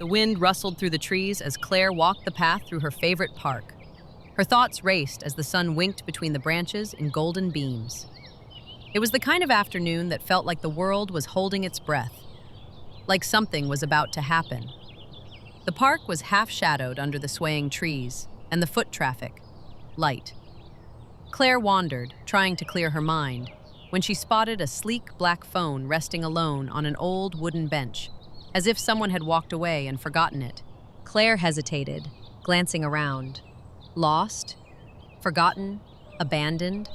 The wind rustled through the trees as Claire walked the path through her favorite park. Her thoughts raced as the sun winked between the branches in golden beams. It was the kind of afternoon that felt like the world was holding its breath, like something was about to happen. The park was half-shadowed under the swaying trees, and the foot traffic, light. Claire wandered, trying to clear her mind, when she spotted a sleek black phone resting alone on an old wooden bench, as if someone had walked away and forgotten it. Claire hesitated, glancing around. Lost? Forgotten? Abandoned?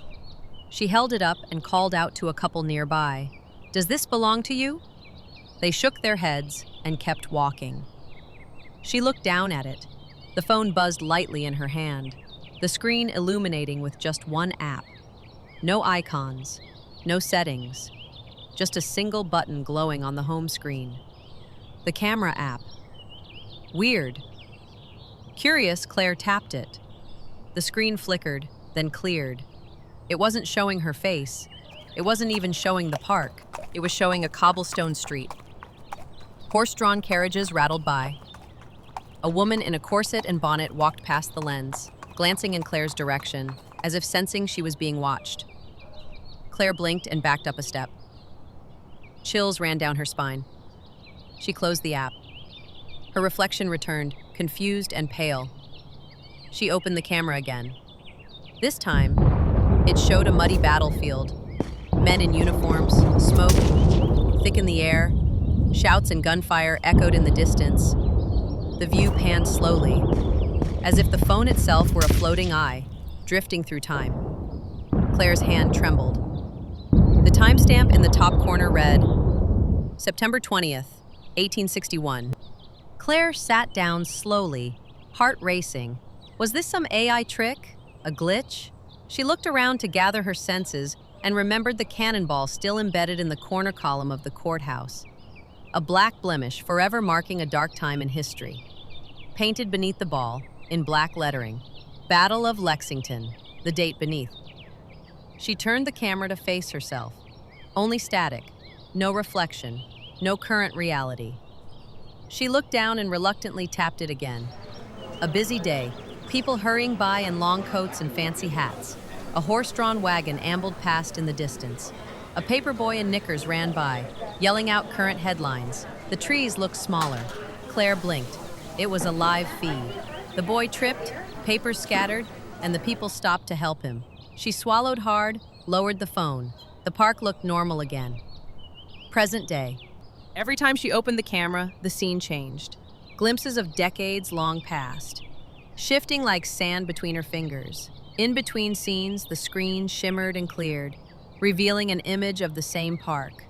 She held it up and called out to a couple nearby. "Does this belong to you?" They shook their heads and kept walking. She looked down at it. The phone buzzed lightly in her hand, the screen illuminating with just one app. No icons, no settings, just a single button glowing on the home screen. The camera app. Weird. Curious, Claire tapped it. The screen flickered, then cleared. It wasn't showing her face. It wasn't even showing the park. It was showing a cobblestone street. Horse-drawn carriages rattled by. A woman in a corset and bonnet walked past the lens, glancing in Claire's direction, as if sensing she was being watched. Claire blinked and backed up a step. Chills ran down her spine. She closed the app. Her reflection returned, confused and pale. She opened the camera again. This time, it showed a muddy battlefield. Men in uniforms, smoke, thick in the air. Shouts and gunfire echoed in the distance. The view panned slowly, as if the phone itself were a floating eye, drifting through time. Claire's hand trembled. The timestamp in the top corner read, September 20th, 1861. Claire sat down slowly, heart racing. Was this some AI trick? A glitch? She looked around to gather her senses and remembered the cannonball still embedded in the corner column of the courthouse. A black blemish forever marking a dark time in history. Painted beneath the ball, in black lettering, Battle of Lexington, the date beneath. She turned the camera to face herself. Only static, no reflection, no current reality. She looked down and reluctantly tapped it again. A busy day, people hurrying by in long coats and fancy hats. A horse-drawn wagon ambled past in the distance. A paperboy in knickers ran by, yelling out current headlines. The trees looked smaller. Claire blinked. It was a live feed. The boy tripped, papers scattered, and the people stopped to help him. She swallowed hard, lowered the phone. The park looked normal again. Present day. Every time she opened the camera, the scene changed. Glimpses of decades long past, shifting like sand between her fingers. In between scenes, the screen shimmered and cleared, revealing an image of the same park.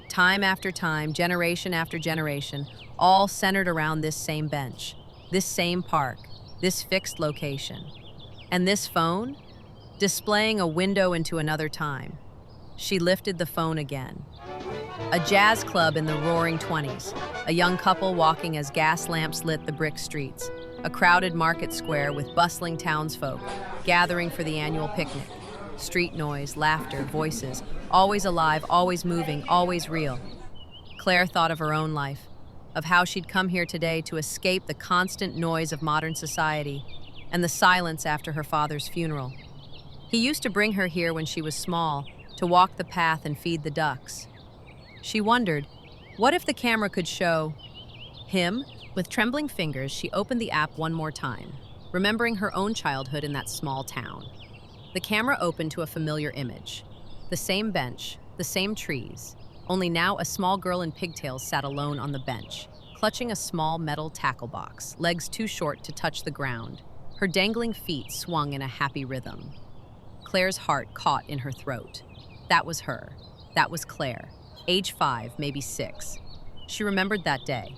Time after time, generation after generation, all centered around this same bench, this same park, this fixed location. And this phone? Displaying a window into another time. She lifted the phone again. A jazz club in the roaring 20s, a young couple walking as gas lamps lit the brick streets, a crowded market square with bustling townsfolk gathering for the annual picnic. Street noise, laughter, voices, always alive, always moving, always real. Claire thought of her own life, of how she'd come here today to escape the constant noise of modern society and the silence after her father's funeral. He used to bring her here when she was small, to walk the path and feed the ducks. She wondered, what if the camera could show him? With trembling fingers, she opened the app one more time, remembering her own childhood in that small town. The camera opened to a familiar image. The same bench, the same trees, only now a small girl in pigtails sat alone on the bench, clutching a small metal tackle box, legs too short to touch the ground. Her dangling feet swung in a happy rhythm. Claire's heart caught in her throat. That was her. That was Claire. Age 5, maybe 6. She remembered that day.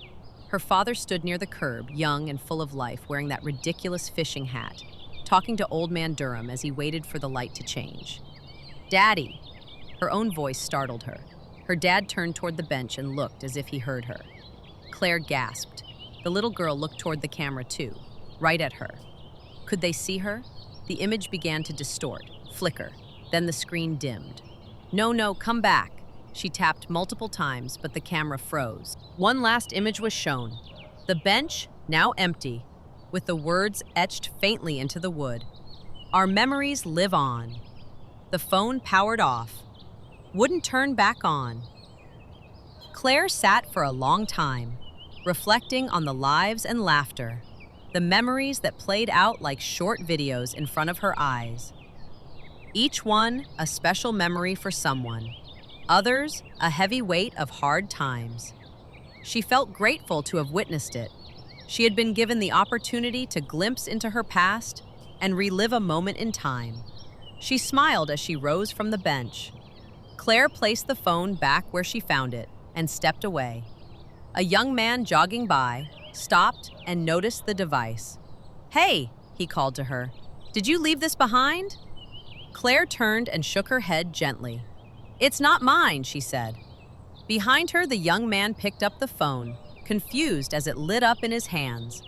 Her father stood near the curb, young and full of life, wearing that ridiculous fishing hat, talking to old man Durham as he waited for the light to change. "Daddy!" Her own voice startled her. Her dad turned toward the bench and looked as if he heard her. Claire gasped. The little girl looked toward the camera too, right at her. Could they see her? The image began to distort, flicker. Then the screen dimmed. "No, no, come back." She tapped multiple times, but the camera froze. One last image was shown. The bench, now empty, with the words etched faintly into the wood. Our memories live on. The phone powered off. Wouldn't turn back on. Claire sat for a long time, reflecting on the lives and laughter, the memories that played out like short videos in front of her eyes. Each one a special memory for someone, others a heavy weight of hard times. She felt grateful to have witnessed it. She had been given the opportunity to glimpse into her past and relive a moment in time. She smiled as she rose from the bench. Claire placed the phone back where she found it and stepped away. A young man jogging by stopped and noticed the device. "Hey," he called to her. "Did you leave this behind?" Claire turned and shook her head gently. "It's not mine," she said. Behind her, the young man picked up the phone, confused as it lit up in his hands.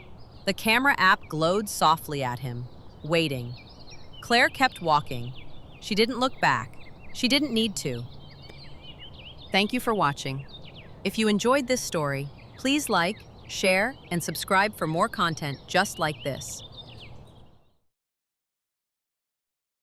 The camera app glowed softly at him, waiting. Claire kept walking. She didn't look back. She didn't need to. Thank you for watching. If you enjoyed this story, please like, share, and subscribe for more content just like this.